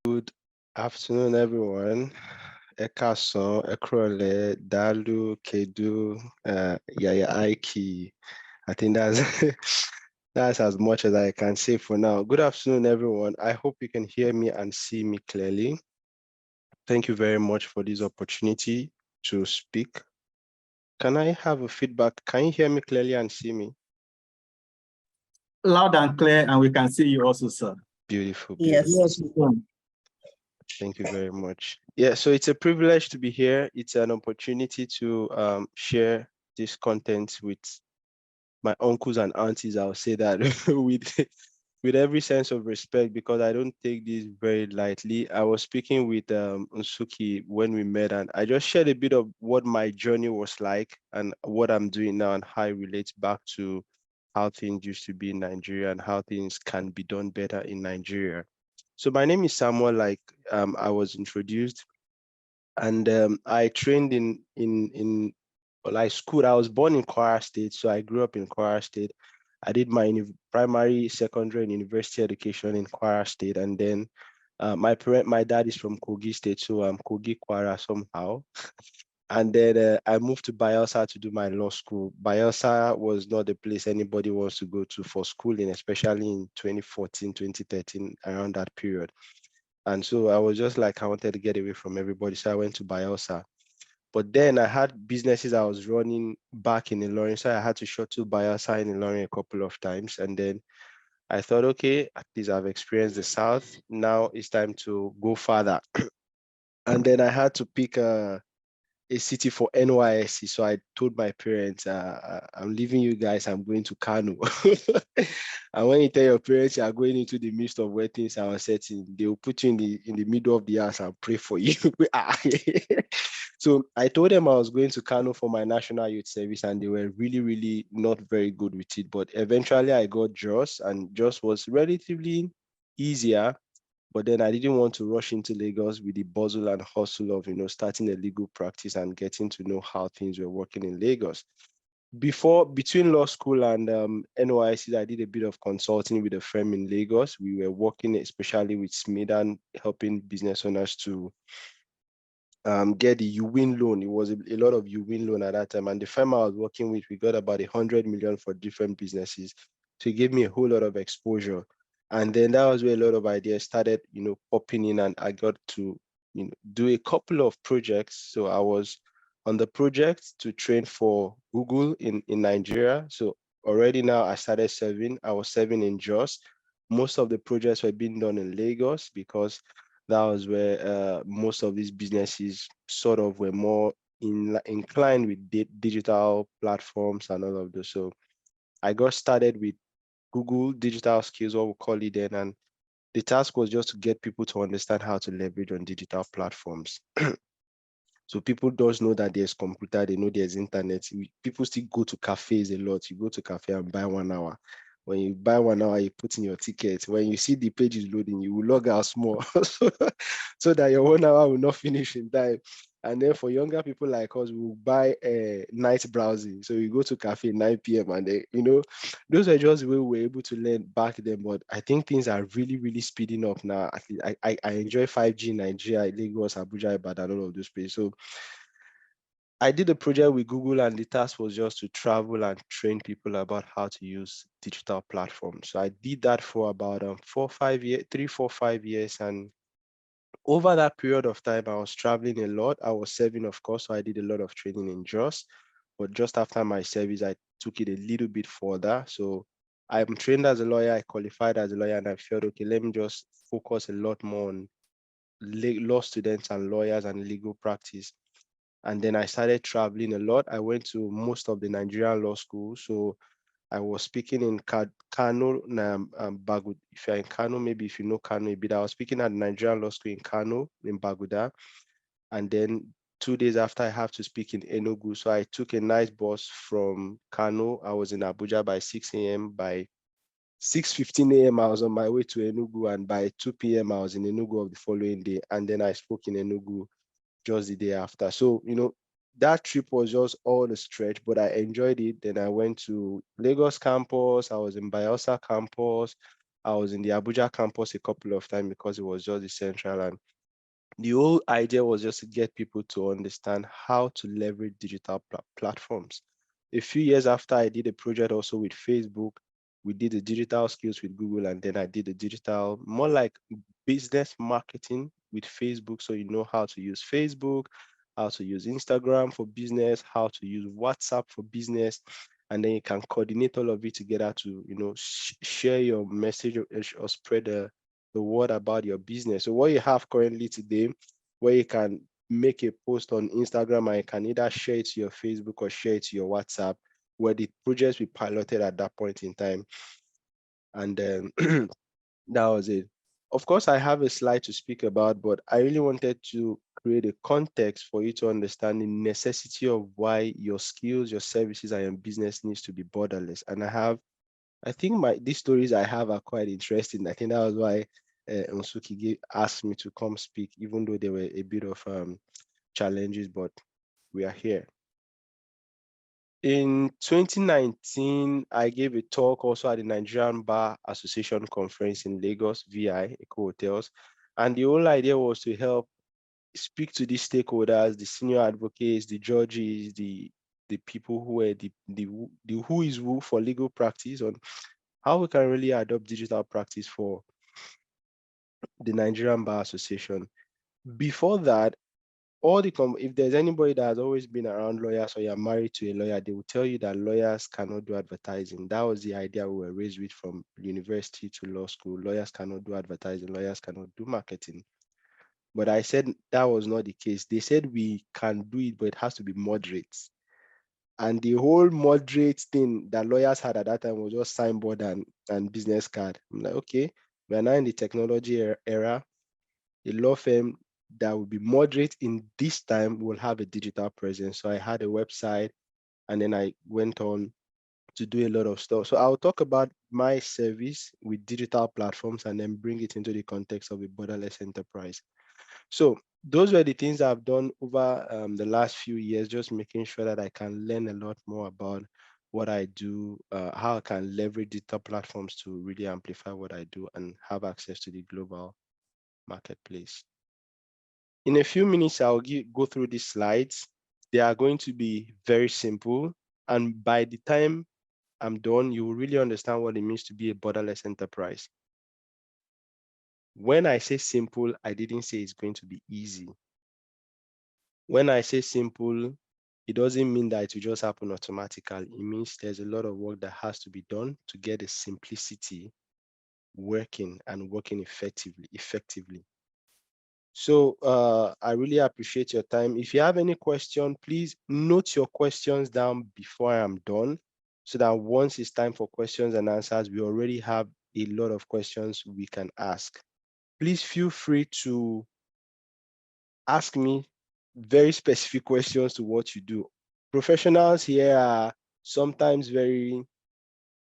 Good afternoon, everyone. Ekason, Ekrole, Dalu, Kedu, Yaya Aiki. I think that's that's as much as I can say for now. Good afternoon, everyone. I hope you can hear me and see me clearly. Thank you very much for this opportunity to speak. Can I have a feedback? Can you hear me clearly and see me? Loud and clear, and we can see you also, sir. Beautiful. Yes. Thank you very much. Yeah, so it's a privilege to be here. It's an opportunity to share this content with my uncles and aunties. I'll say that with every sense of respect, because I don't take this very lightly. I was speaking with Unsuki when we met, and I just shared a bit of what my journey was like and what I'm doing now and how it relates back to how things used to be in Nigeria and how things can be done better in Nigeria. So my name is Samuel, like I was introduced, and I trained school. I was born in Kwara State, so I grew up in Kwara State. I did my primary, secondary, and university education in Kwara State, and then my dad is from Kogi State, so I'm Kogi Kwara somehow. And then I moved to Bayelsa to do my law school. Bayelsa was not the place anybody wants to go to for schooling, especially in 2014, 2013, around that period. And so I was just like, I wanted to get away from everybody. So I went to Bayelsa. But then I had businesses I was running back in Ilorin. So I had to shuttle Bayelsa in Ilorin a couple of times. And then I thought, okay, at least I've experienced the South. Now it's time to go further. And then I had to pick a city for NYSC. So I told my parents, I'm leaving you guys, I'm going to Kano. And when you tell your parents you are going into the midst of where things are uncertain, they will put you in the middle of the house and pray for you. So I told them I was going to Kano for my national youth service, and they were really, really not very good with it. But eventually I got JOS, and JOS was relatively easier. But then I didn't want to rush into Lagos with the bustle and hustle of, starting a legal practice and getting to know how things were working in Lagos. Between law school and NYC, I did a bit of consulting with a firm in Lagos. We were working especially with Smidan, helping business owners to get the UWIN loan. It was a lot of UWIN loan at that time. And the firm I was working with, we got about 100 million for different businesses. So it gave me a whole lot of exposure. And then that was where a lot of ideas started, popping in, and I got to, do a couple of projects. So I was on the project to train for Google in Nigeria. So already now I started serving. I was serving in Jos. Most of the projects were being done in Lagos because that was where most of these businesses sort of were more inclined with digital platforms and all of those. So I got started with Google digital skills, what we call it then, and the task was just to get people to understand how to leverage on digital platforms. So people don't know that there's computer, they know there's internet. People still go to cafes a lot. You go to cafe and buy 1 hour. When you buy 1 hour, you put in your ticket. When you see the page is loading, you will log out small so that your 1 hour will not finish in time. And then for younger people like us, we'll buy night browsing. So you go to cafe 9 p.m. and then, those are just the way we were able to learn back then. But I think things are really, really speeding up now. At least I enjoy 5G in Nigeria, Lagos, Abuja, Ibadan, all of those places. So I did a project with Google, and the task was just to travel and train people about how to use digital platforms. So I did that for about 3, 4, 5 years. And over that period of time, I was traveling a lot. I was serving, of course, so I did a lot of training in Jos. But just after my service, I took it a little bit further. So I'm trained as a lawyer, I qualified as a lawyer, and I felt, okay, let me just focus a lot more on law students and lawyers and legal practice. And then I started traveling a lot. I went to most of the Nigerian law schools. So I was speaking in Kano, Bagud. If you're in Kano, maybe if you know Kano a bit, I was speaking at the Nigerian law school in Kano, in Baguda. And then 2 days after, I have to speak in Enugu. So I took a nice bus from Kano. I was in Abuja by 6 a.m. By 6:15 a.m., I was on my way to Enugu. And by 2 p.m., I was in Enugu of the following day. And then I spoke in Enugu just the day after. So, that trip was just all the stretch, but I enjoyed it. Then I went to Lagos campus. I was in Bayelsa campus. I was in the Abuja campus a couple of times because it was just the central, and the whole idea was just to get people to understand how to leverage digital platforms. A few years after, I did a project also with Facebook. We did the digital skills with Google, and then I did the digital, more like business marketing with Facebook. So you know how to use Facebook, how to use Instagram for business, how to use WhatsApp for business, and then you can coordinate all of it together to, share your message or spread the word about your business. So what you have currently today, where you can make a post on Instagram and you can either share it to your Facebook or share it to your WhatsApp, where the projects we piloted at that point in time. And then that was it. Of course, I have a slide to speak about, but I really wanted to create a context for you to understand the necessity of why your skills, your services, and your business needs to be borderless. And I think these stories I have are quite interesting. I think that was why Unsuki asked me to come speak, even though there were a bit of challenges, but we are here. In 2019, I gave a talk also at the Nigerian Bar Association conference in Lagos, VI, Eco Hotels. And the whole idea was to help speak to these stakeholders, the senior advocates, the judges, the people who were the who is who for legal practice on how we can really adopt digital practice for the Nigerian Bar Association. Before that, if there's anybody that has always been around lawyers or you're married to a lawyer, they will tell you that lawyers cannot do advertising. That was the idea we were raised with from university to law school. Lawyers cannot do advertising, lawyers cannot do marketing. But I said that was not the case. They said we can do it, but it has to be moderate. And the whole moderate thing that lawyers had at that time was just signboard and business card. I'm like, okay, we're now in the technology era. A law firm that will be moderate in this time will have a digital presence. So I had a website, and then I went on to do a lot of stuff. So I'll talk about my service with digital platforms and then bring it into the context of a borderless enterprise. So those were the things I've done over the last few years, just making sure that I can learn a lot more about what I do, how I can leverage digital platforms to really amplify what I do and have access to the global marketplace. In a few minutes, I'll go through these slides. They are going to be very simple. And by the time I'm done, you will really understand what it means to be a borderless enterprise. When I say simple, I didn't say it's going to be easy. When I say simple, it doesn't mean that it will just happen automatically. It means there's a lot of work that has to be done to get the simplicity working and working effectively. So I really appreciate your time. If you have any question, please note your questions down before I am done, so that once it's time for questions and answers, we already have a lot of questions we can ask. Please feel free to ask me very specific questions to what you do. Professionals here are sometimes very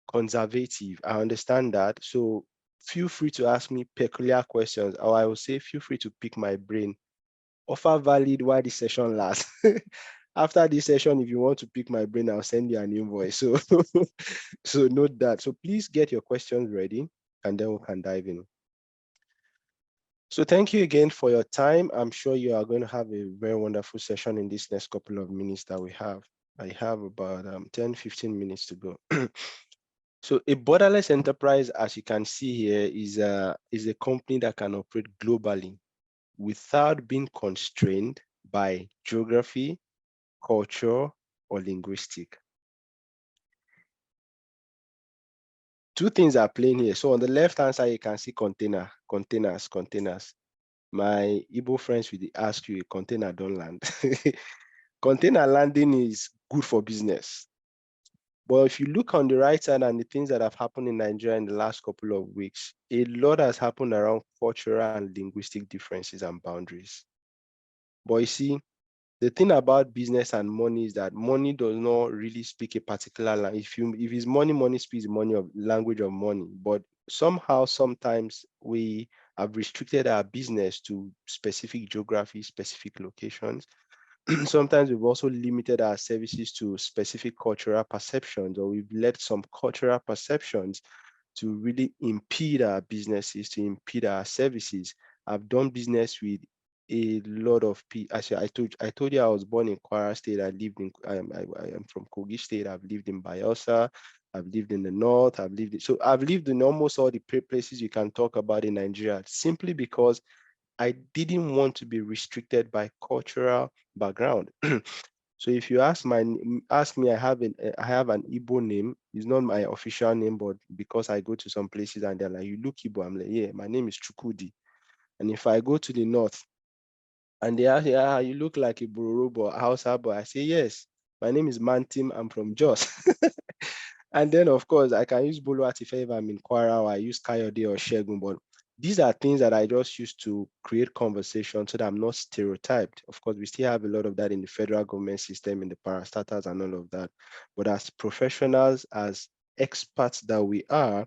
conservative. I understand that. So feel free to ask me peculiar questions, or I will say feel free to pick my brain. Offer valid while the session lasts. After this session, if you want to pick my brain, I'll send you an invoice. So, so note that. So please get your questions ready, and then we can dive in. So thank you again for your time. I'm sure you are going to have a very wonderful session in this next couple of minutes that we have. I have about 10, 15 minutes to go. So a borderless enterprise, as you can see here, is a company that can operate globally without being constrained by geography, culture, or linguistic. Two things are playing here. So on the left-hand side, you can see containers. My Igbo friends will ask you, a container don't land. Container landing is good for business. But if you look on the right side and the things that have happened in Nigeria in the last couple of weeks, a lot has happened around cultural and linguistic differences and boundaries. But you see, the thing about business and money is that money does not really speak a particular language. If it's money, money speaks the money of language of money. But somehow, sometimes we have restricted our business to specific geography, specific locations. Sometimes we've also limited our services to specific cultural perceptions, or we've let some cultural perceptions to really impede our businesses, to impede our services. I've done business with a lot of people. Actually, I told you I was born in Kwara State. I am from Kogi State. I've lived in Bayelsa. I've lived in the north. I've lived in almost all the places you can talk about in Nigeria, simply because I didn't want to be restricted by cultural background. So if you ask me, I have an Igbo name. It's not my official name, but because I go to some places and they're like, "You look Igbo," I'm like, "Yeah, my name is Chukudi." And if I go to the north and they ask, "Ah, you look like a Bororo or Hausa boy," I say, "Yes, my name is Mantim. I'm from Jos." And then, of course, I can use Bolo Atife if I'm in Kwara, or I use Kayode or Shegun. But these are things that I just use to create conversation so that I'm not stereotyped. Of course, we still have a lot of that in the federal government system, in the parastatals and all of that. But as professionals, as experts that we are,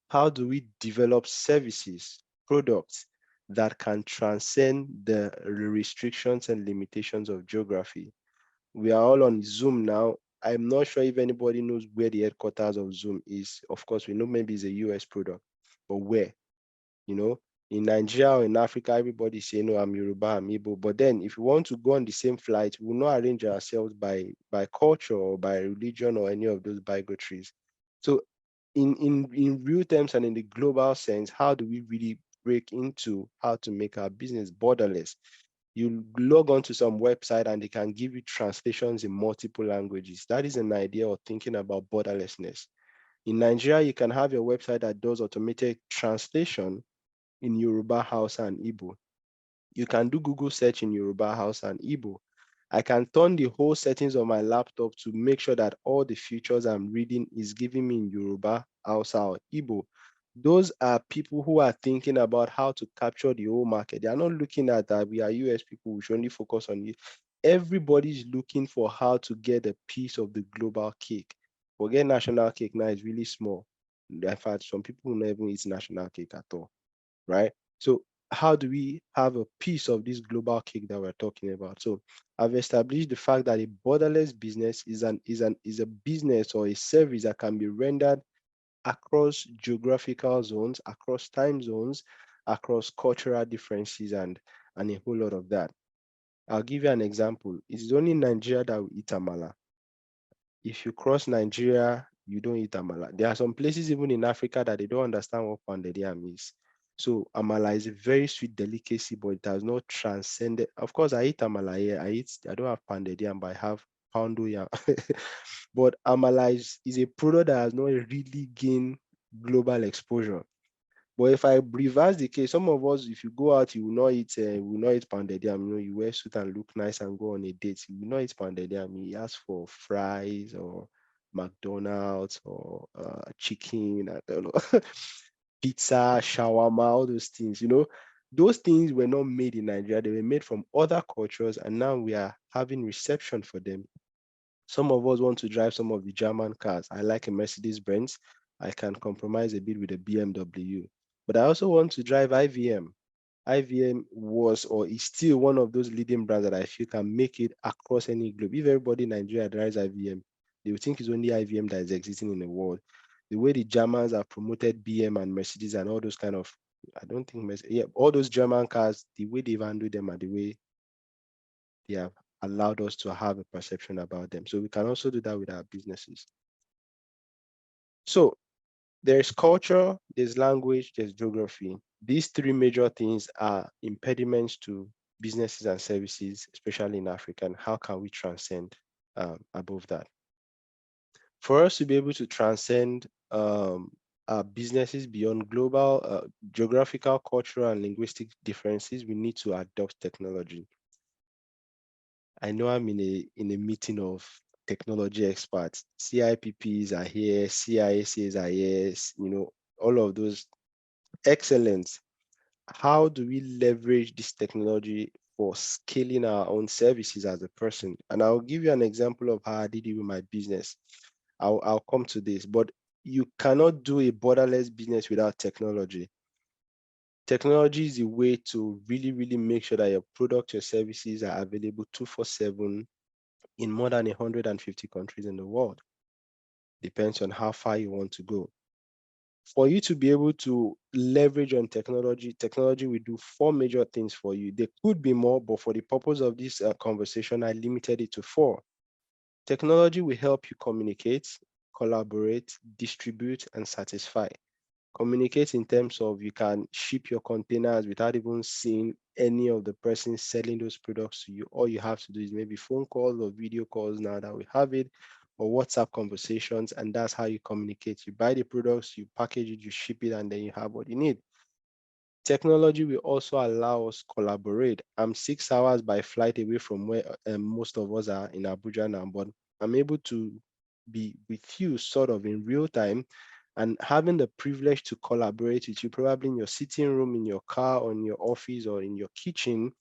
how do we develop services, products that can transcend the restrictions and limitations of geography? We are all on Zoom now. I'm not sure if anybody knows where the headquarters of Zoom is. Of course, we know maybe it's a US product, but where? You know, in Nigeria or in Africa, everybody say, "No, I'm Yoruba, I'm Igbo." But then if we want to go on the same flight, we will not arrange ourselves by culture or by religion or any of those bigotries. So in real terms and in the global sense, how do we really break into how to make our business borderless? You log on to some website and they can give you translations in multiple languages. That is an idea of thinking about borderlessness. In Nigeria, you can have your website that does automated translation in Yoruba, Hausa, and Igbo. You can do Google search in Yoruba, Hausa, and Igbo. I can turn the whole settings of my laptop to make sure that all the features I'm reading is giving me in Yoruba, Hausa, or Igbo. Those are people who are thinking about how to capture the whole market. They are not looking at that we are US people, we should only focus on it. Everybody's looking for how to get a piece of the global cake. Forget national cake now, it's really small. In fact, some people never eat national cake at all, right? So how do we have a piece of this global cake that we're talking about? So I've established the fact that a borderless business is a business or a service that can be rendered across geographical zones, across time zones, across cultural differences, and a whole lot of that. I'll give you an example. It's only in Nigeria that we eat amala. If you cross Nigeria, you don't eat amala. There are some places even in Africa that they don't understand what pounded yam is. So amala is a very sweet delicacy, but it has not transcended. Of course, I eat amala here. I don't have pounded yam, but I have poundo yam. But amala is a product that has not really gained global exposure. But if I reverse the case, some of us, if you go out, you will not eat pounded yam. You know, you wear suit and look nice and go on a date. You will not eat pounded yam. You ask for fries or McDonald's or chicken, I don't know, pizza, shawarma, all those things. You know, those things were not made in Nigeria. They were made from other cultures, and now we are having reception for them. Some of us want to drive some of the German cars. I like a Mercedes Benz. I can compromise a bit with a BMW. But I also want to drive IVM. IVM was or is still one of those leading brands that I feel can make it across any globe. If everybody in Nigeria drives IVM, they will think it's only IVM that is existing in the world. The way the Germans have promoted BM and Mercedes and all those kind of, I don't think, yeah, all those German cars, the way they've handled them and the way they have allowed us to have a perception about them. So we can also do that with our businesses. So there's culture, there's language, there's geography. These three major things are impediments to businesses and services, especially in Africa. And how can we transcend above that? For us to be able to transcend our businesses beyond global, geographical, cultural, and linguistic differences, we need to adopt technology. I know I'm in a meeting of technology experts. CIPPs are here, CISAs are here, you know, all of those. Excellent. How do we leverage this technology for scaling our own services as a person? And I'll give you an example of how I did it with my business. I'll come to this, but you cannot do a borderless business without technology. Technology is a way to really, really make sure that your product, your services are available 24/7 in more than 150 countries in the world. Depends on how far you want to go. For you to be able to leverage on technology, technology will do four major things for you. There could be more, but for the purpose of this conversation, I limited it to four. Technology will help you communicate, collaborate, distribute, and satisfy. Communicate in terms of you can ship your containers without even seeing any of the person selling those products to you. All you have to do is maybe phone calls or video calls now that we have it, or WhatsApp conversations, and that's how you communicate. You buy the products, you package it, you ship it, and then you have what you need. Technology will also allow us collaborate. I'm 6 hours by flight away from where most of us are in Abuja now, but I'm able to be with you sort of in real time and having the privilege to collaborate with you, probably in your sitting room, in your car, or in your office, or in your kitchen.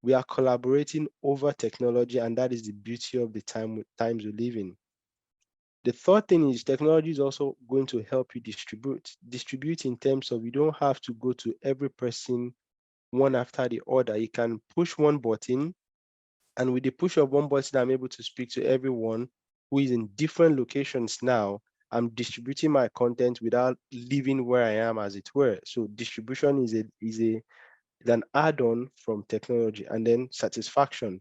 We are collaborating over technology, and that is the beauty of the times we live in. The third thing is technology is also going to help you distribute. Distribute in terms of you don't have to go to every person one after the other. You can push one button, and with the push of one button, I'm able to speak to everyone who is in different locations now. I'm distributing my content without leaving where I am, as it were. So distribution is an add-on from technology. And then satisfaction.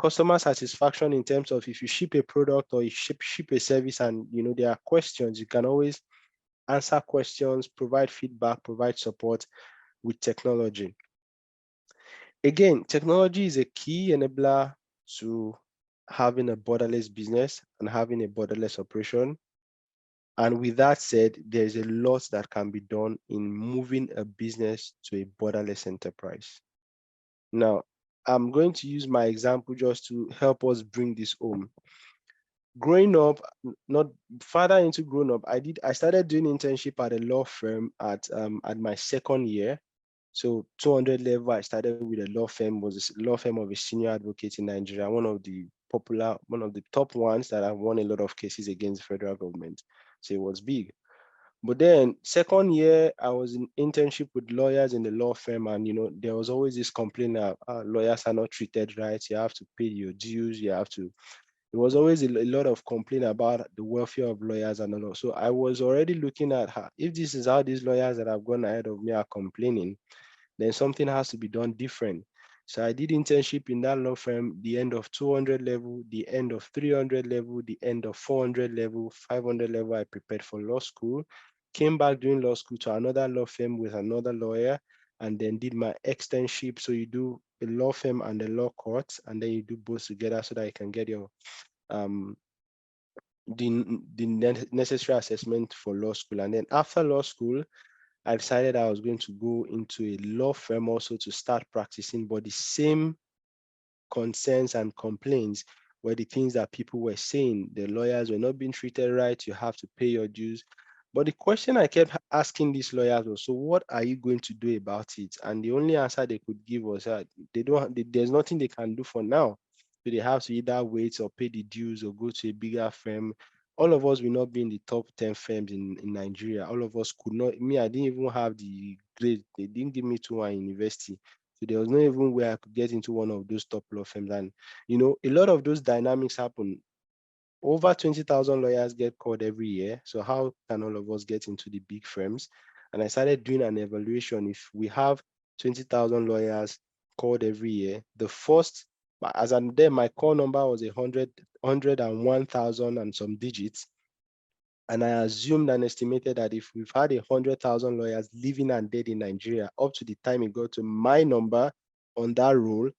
Customer satisfaction in terms of if you ship a product or you ship a service and there are questions, you can always answer questions, provide feedback, provide support with technology. Again, technology is a key enabler to having a borderless business and having a borderless operation. And with that said, there's a lot that can be done in moving a business to a borderless enterprise. Now, I'm going to use my example just to help us bring this home. Growing up, not further into growing up, I started doing internship at a law firm at my second year. So 200 level, I started with a law firm, was a law firm of a senior advocate in Nigeria, one of the top ones that have won a lot of cases against the federal government. So it was big. But then second year, I was in internship with lawyers in the law firm, and there was always this complaint that lawyers are not treated right. You have to pay your dues. There was always a lot of complaint about the welfare of lawyers and all. So I was already looking at if this is how these lawyers that have gone ahead of me are complaining, then something has to be done different. So I did internship in that law firm, the end of 200 level, the end of 300 level, the end of 400 level, 500 level. I prepared for law school, came back during law school to another law firm with another lawyer, and then did my externship. So you do a law firm and a law court, and then you do both together so that you can get your the necessary assessment for law school. And then after law school, I decided I was going to go into a law firm also to start practicing, but the same concerns and complaints were the things that people were saying. The lawyers were not being treated right. You have to pay your dues. But the question I kept asking these lawyers was, so what are you going to do about it? And the only answer they could give was that there's nothing they can do for now. So they have to either wait or pay the dues or go to a bigger firm. All of us will not be in the top 10 firms in Nigeria. All of us could not. Me, I didn't even have the grade. They didn't give me to one university. So there was no even way I could get into one of those top law firms. And, a lot of those dynamics happen. Over 20,000 lawyers get called every year. So how can all of us get into the big firms? And I started doing an evaluation. If we have 20,000 lawyers called every year, the first, as I'm there, my call number was 101,000 and some digits. And I assumed and estimated that if we've had 100,000 lawyers living and dead in Nigeria up to the time it got to my number on that roll,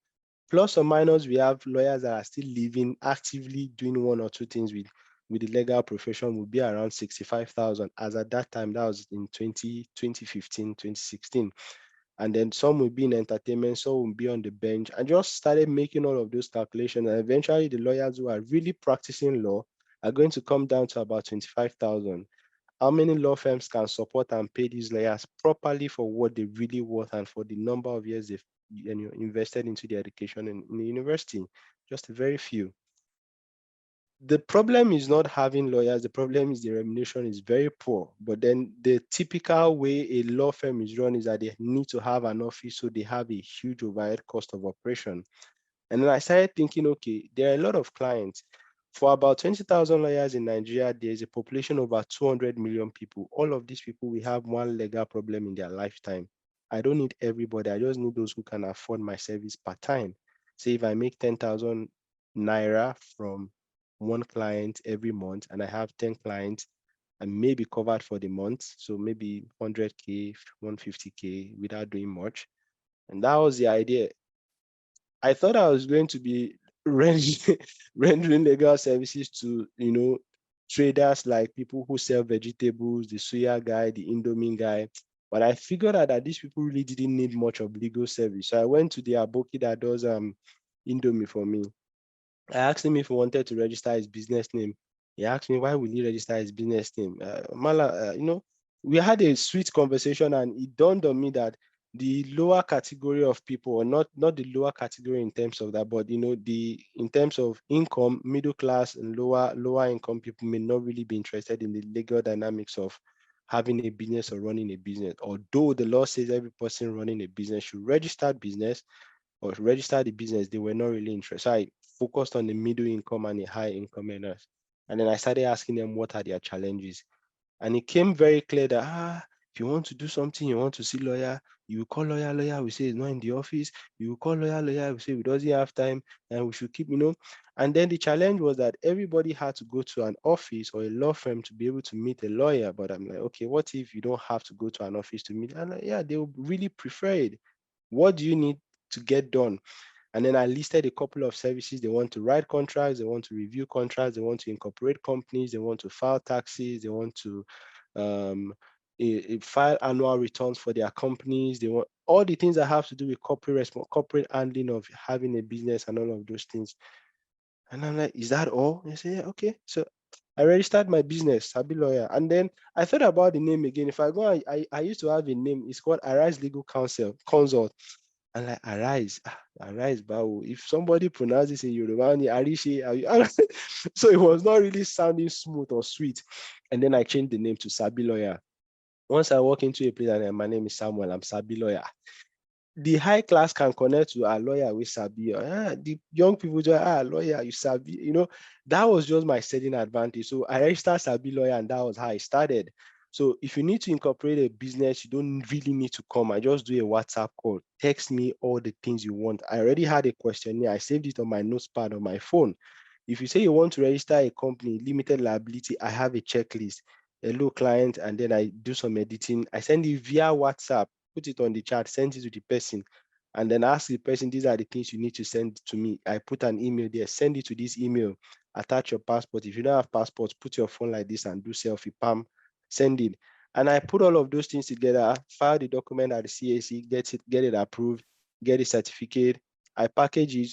plus or minus, we have lawyers that are still living, actively doing one or two things with the legal profession, will be around 65,000. As at that time, that was in 2015, 2016. And then some will be in entertainment, some will be on the bench. I just started making all of those calculations. And eventually the lawyers who are really practicing law are going to come down to about 25,000. How many law firms can support and pay these lawyers properly for what they really worth and for the number of years they've invested into the education in the university? Just a very few. The problem is not having lawyers. The problem is the remuneration is very poor. But then the typical way a law firm is run is that they need to have an office, so they have a huge overhead cost of operation. And then I started thinking, okay, there are a lot of clients. For about 20,000 lawyers in Nigeria, there is a population of over 200 million people. All of these people will have one legal problem in their lifetime. I don't need everybody. I just need those who can afford my service per time. Say if I make 10,000 naira from one client every month and I have 10 clients, I may be covered for the month. So maybe 100K, 150K without doing much. And that was the idea. I thought I was going to be rendering, rendering legal services to, traders like people who sell vegetables, the suya guy, the Indomie guy. But I figured out that these people really didn't need much of legal service. So I went to the aboki that does Indomie for me. I asked him if he wanted to register his business name. He asked me why will he register his business name. Mala, we had a sweet conversation, and it dawned on me that the lower category of people, or not the lower category in terms of that, but the in terms of income, middle class and lower income people may not really be interested in the legal dynamics of having a business or running a business. Although the law says every person running a business should register business, or register the business, they were not really interested. So I focused on the middle income and the high income earners. And then I started asking them what are their challenges. And it came very clear that if you want to do something, you want to see lawyer, you call lawyer, we say he's not in the office. You call lawyer, we say we doesn't have time, and we should keep. And then the challenge was that everybody had to go to an office or a law firm to be able to meet a lawyer. But I'm like, okay, what if you don't have to go to an office to meet? And yeah, they will really prefer it. What do you need to get done? And then I listed a couple of services. They want to write contracts, they want to review contracts, they want to incorporate companies, they want to file taxes, they want to file annual returns for their companies. They want all the things that have to do with corporate handling of having a business and all of those things. And I'm like, is that all? They say, yeah, okay. So I registered my business, Sabi Lawyer. And then I thought about the name again. If I go, I used to have a name. It's called Arise Legal Counsel Consult. And like arise, Bao. If somebody pronounces in Yoruba, Arishi, so it was not really sounding smooth or sweet. And then I changed the name to Sabi Lawyer. Once I walk into a place and my name is Samuel, I'm Sabi Lawyer. The high class can connect to a lawyer with Sabi. The young people just lawyer, you Sabi. That was just my selling advantage. So I registered Sabi Lawyer, and that was how I started. So if you need to incorporate a business, you don't really need to come. I just do a WhatsApp call. Text me all the things you want. I already had a questionnaire. I saved it on my notepad on my phone. If you say you want to register a company, limited liability, I have a checklist. Hello, client, and then I do some editing. I send it via WhatsApp, put it on the chat, send it to the person, and then ask the person, these are the things you need to send to me. I put an email there, send it to this email, attach your passport. If you don't have passport, put your phone like this and do selfie, pam, send it. And I put all of those things together, file the document at the CAC, get it approved, get a certificate. I package it.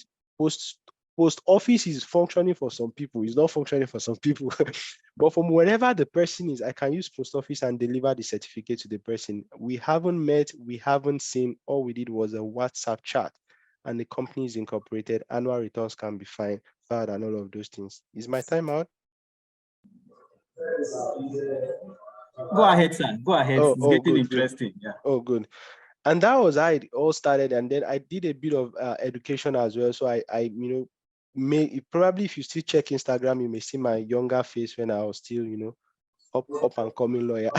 Post office is functioning for some people, it's not functioning for some people. But from wherever the person is, I can use post office and deliver the certificate to the person. We haven't met, we haven't seen. All we did was a WhatsApp chat, and the company is incorporated. Annual returns can be filed, and all of those things. Is my time out? Go ahead, sir. Go ahead. Oh, It's oh, getting good, good. interesting. Yeah. Oh, good. And that was how it all started. And then I did a bit of education as well. So I probably if you still check Instagram, you may see my younger face when I was still, up and coming lawyer.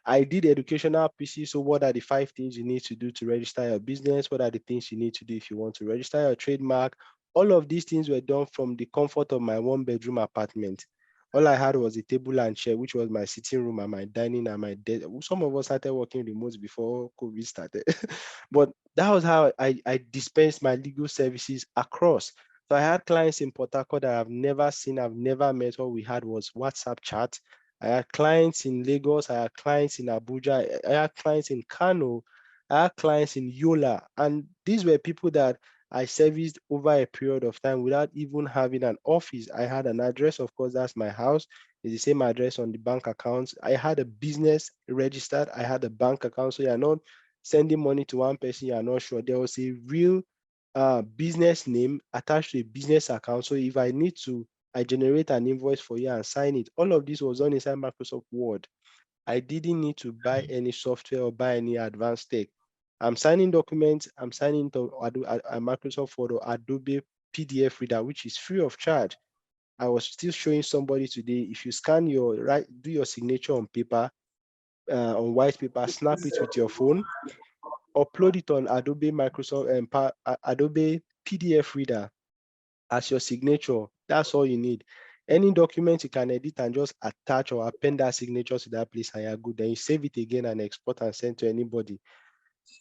I did educational pieces. So what are the 5 things you need to do to register your business? What are the things you need to do if you want to register your trademark? All of these things were done from the comfort of my 1-bedroom apartment. All I had was a table and chair, which was my sitting room and my dining and my desk. Some of us started working remote before COVID started. But that was how I dispensed my legal services across. So I had clients in Port Harcourt that I've never seen, I've never met. All we had was WhatsApp chat. I had clients in Lagos, I had clients in Abuja, I had clients in Kano, I had clients in Yola. And these were people that I serviced over a period of time without even having an office. I had an address, of course, that's my house. It's the same address on the bank accounts. I had a business registered. I had a bank account. So you're not sending money to one person, you're not sure. There was a real business name attached to a business account. So if I need to, I generate an invoice for you and sign it. All of this was done inside Microsoft Word. I didn't need to buy any software or buy any advanced tech. I'm signing documents, I'm signing to Microsoft Word or Adobe PDF Reader, which is free of charge. I was still showing somebody today, if you scan do your signature on paper, on white paper, snap it with your phone, upload it on Adobe Microsoft and Adobe PDF reader as your signature. That's all you need. Any document you can edit and just attach or append that signature to that place and you're good. Then you save it again and export and send to anybody.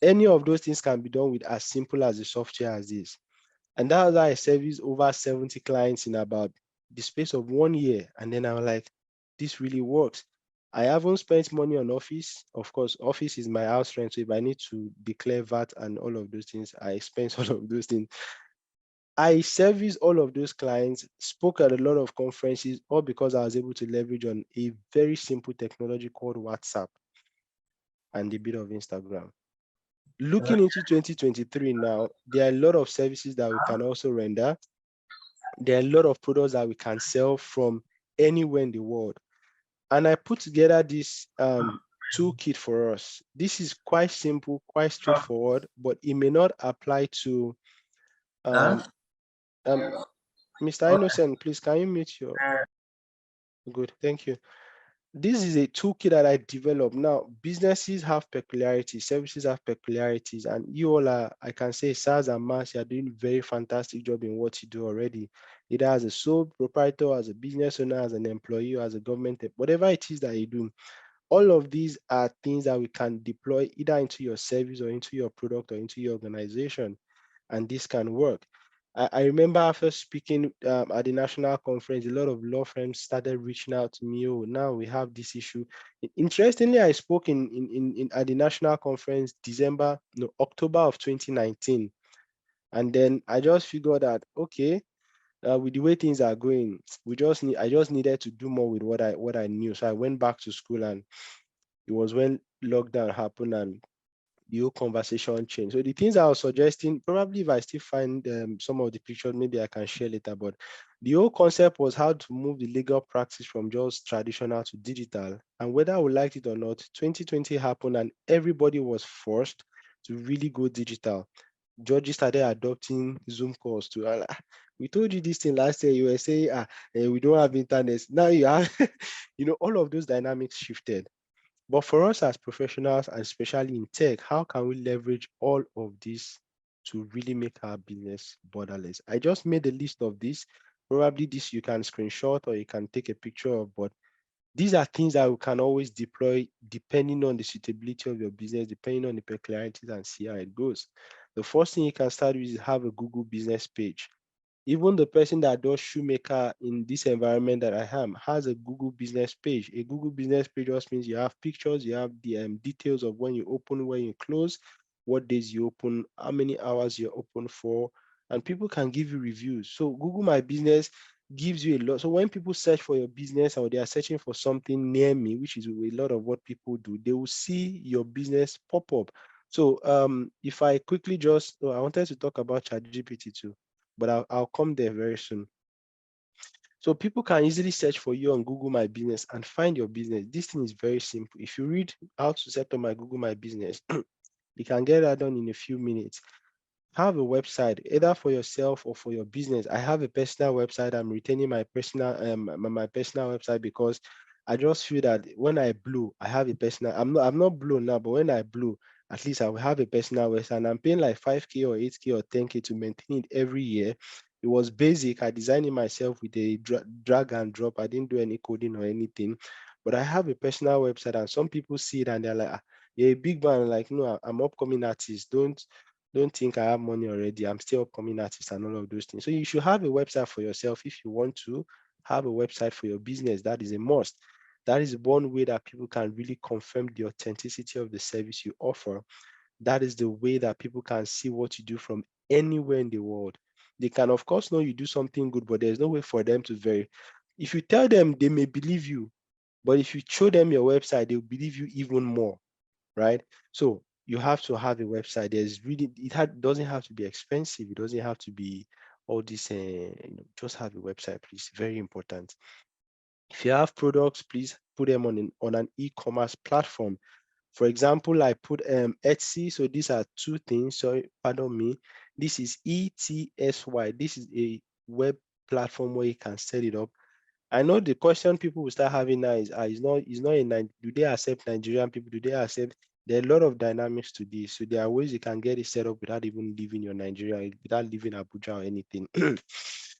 Any of those things can be done with as simple as the software as this. And that's why I service over 70 clients in about the space of 1 year. And then I'm like, this really works. I haven't spent money on office. Of course, office is my house rent. So if I need to declare VAT and all of those things, I expense all of those things. I service all of those clients, spoke at a lot of conferences, all because I was able to leverage on a very simple technology called WhatsApp and a bit of Instagram. Looking into 2023 now, there are a lot of services that we can also render. There are a lot of products that we can sell from anywhere in the world. And I put together this toolkit for us. This is quite simple, quite straightforward, but it may not apply to um, Mr. Innocent, please, can you mute your... Good, thank you. This is a toolkit that I developed. Now, businesses have peculiarities, services have peculiarities, and you all are, I can say, SaaS and MaaS, you are doing a very fantastic job in what you do already. Either as a sole proprietor, as a business owner, as an employee, or as a government, whatever it is that you do. All of these are things that we can deploy either into your service or into your product or into your organization, and this can work. I remember after speaking at the national conference, a lot of law firms started reaching out to me. Oh, now we have this issue. Interestingly, I spoke in at the national conference October of 2019, and then I just figured that okay, with the way things are going, I just needed to do more with what I knew. So I went back to school, and it was when lockdown happened and the whole conversation changed. So the things I was suggesting, probably if I still find some of the pictures, maybe I can share later, but the whole concept was how to move the legal practice from just traditional to digital. And whether I would like it or not, 2020 happened and everybody was forced to really go digital. Judges started adopting Zoom calls to, we told you this thing last year, you were saying, we don't have internet. Now you have, all of those dynamics shifted. But for us as professionals, and especially in tech, how can we leverage all of this to really make our business borderless? I just made a list of this. Probably this you can screenshot or you can take a picture of, but these are things that we can always deploy depending on the suitability of your business, depending on the peculiarities, and see how it goes. The first thing you can start with is have a Google business page. Even the person that does shoemaker in this environment that I am has a Google business page. A Google business page just means you have pictures, you have the details of when you open, when you close, what days you open, how many hours you're open for, and people can give you reviews. So Google My Business gives you a lot. So when people search for your business or they are searching for something near me, which is a lot of what people do, they will see your business pop up. So if I quickly I wanted to talk about ChatGPT too, but I'll come there very soon. So people can easily search for you on Google My Business and find your business. This thing is very simple. If you read how to set up my Google My Business, you can get that done in a few minutes. Have a website either for yourself or for your business. I have a personal website. I'm retaining my personal website because I just feel that when I blow, I have a personal. I'm not blown now, but when I blow, at least I will have a personal website. And I'm paying like 5K or 8K or 10K to maintain it every year. It was basic. I designed it myself with a drag and drop. I didn't do any coding or anything, but I have a personal website, and some people see it and they're like, "You're a big man." Like, no, I'm upcoming artist. Don't think I have money already. I'm still upcoming artist and all of those things. So you should have a website for yourself. If you want to have a website for your business, that is a must. That is one way that people can really confirm the authenticity of the service you offer. That is the way that people can see what you do from anywhere in the world. They can, of course, know you do something good, but there's no way for them to verify. If you tell them, they may believe you, but if you show them your website, they'll believe you even more, right? So you have to have a website. Doesn't have to be expensive. It doesn't have to be all this. Just have a website, please. Very important. If you have products, please put them on an e-commerce platform. For example, I put Etsy. So these are two things. Sorry, pardon me. This is ETSY. This is a web platform where you can set it up. I know the question people will start having now is, it's not in, do they accept Nigerian people? Do they accept? There are a lot of dynamics to this. So there are ways you can get it set up without even leaving your Nigeria, without leaving Abuja or anything.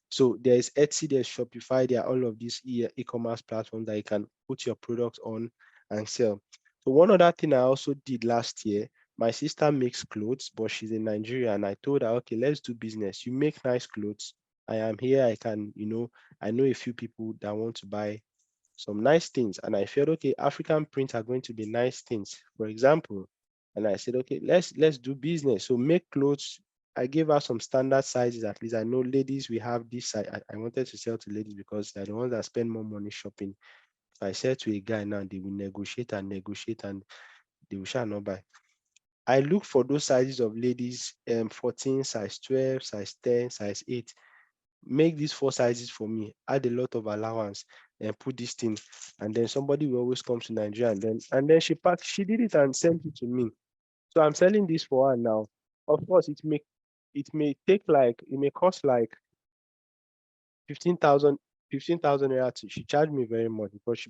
So there is Etsy, there's Shopify, there are all of these e-commerce platforms that you can put your products on and sell. So one other thing I also did last year, my sister makes clothes, but she's in Nigeria, and I told her, okay, let's do business. You make nice clothes. I am here. I can, I know a few people that want to buy some nice things. And I felt, okay, African prints are going to be nice things, for example. And I said, okay, let's do business. So make clothes. I gave her some standard sizes. At least I know ladies, we have this size. I wanted to sell to ladies because they're the ones that spend more money shopping. If I sell to a guy now, they will negotiate and negotiate and they will shall not buy. I look for those sizes of ladies, 14, size 12, size 10, size 8. Make these 4 sizes for me, add a lot of allowance and put this thing. And then somebody will always come to Nigeria and then she did it and sent it to me. So I'm selling this for her now. Of course, it may cost like 15,000 naira. She charged me very much because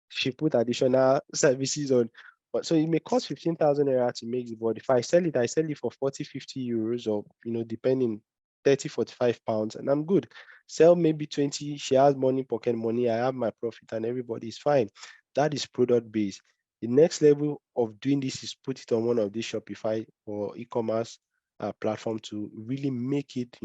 she put additional services on. But so it may cost 15,000 naira to make it, but if I sell it for 40, 50 euros or, depending, 30, 45 pounds, and I'm good. Sell maybe 20, she has money, pocket money, I have my profit, and everybody is fine. That is product based. The next level of doing this is put it on one of these Shopify or e-commerce platform to really make it,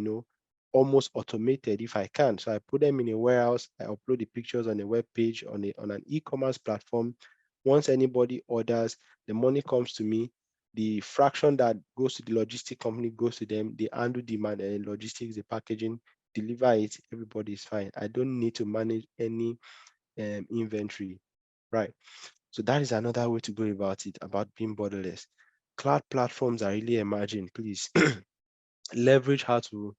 almost automated if I can. So I put them in a warehouse, I upload the pictures on a web page on an e-commerce platform. Once anybody orders, the money comes to me. The fraction that goes to the logistic company goes to them. They handle demand and logistics, the packaging, deliver it. Everybody is fine. I don't need to manage any inventory, right? So that is another way to go about it, about being borderless. Cloud platforms are really emerging. Please leverage how to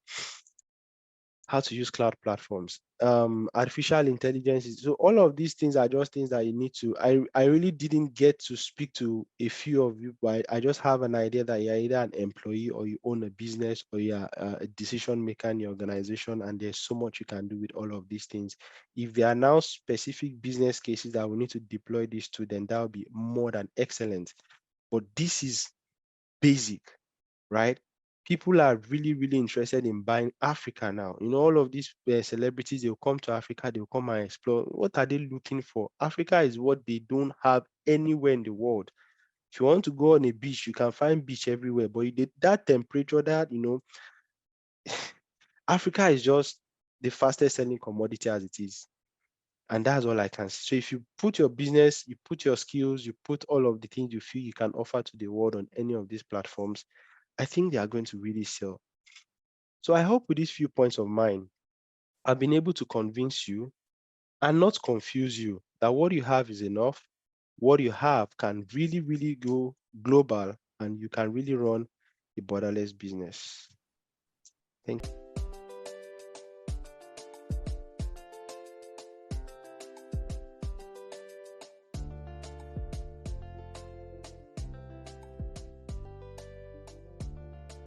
use cloud platforms. Artificial intelligence so all of these things are just things that you need to. I really didn't get to speak to a few of you, but I just have an idea that you're either an employee or you own a business or you're a decision maker in your organization, and there's so much you can do with all of these things. If there are now specific business cases that we need to deploy this to, then that would be more than excellent. But this is basic, right? People are really, really interested in buying Africa now. All of these celebrities, they'll come to Africa, they'll come and explore. What are they looking for? Africa is what they don't have anywhere in the world. If you want to go on a beach, you can find beach everywhere, but that temperature, Africa is just the fastest selling commodity as it is. And that's all I can say. So if you put your business, you put your skills, you put all of the things you feel you can offer to the world on any of these platforms, I think they are going to really sell. So I hope with these few points of mine, I've been able to convince you and not confuse you that what you have is enough. What you have can really, really go global and you can really run a borderless business. Thank you.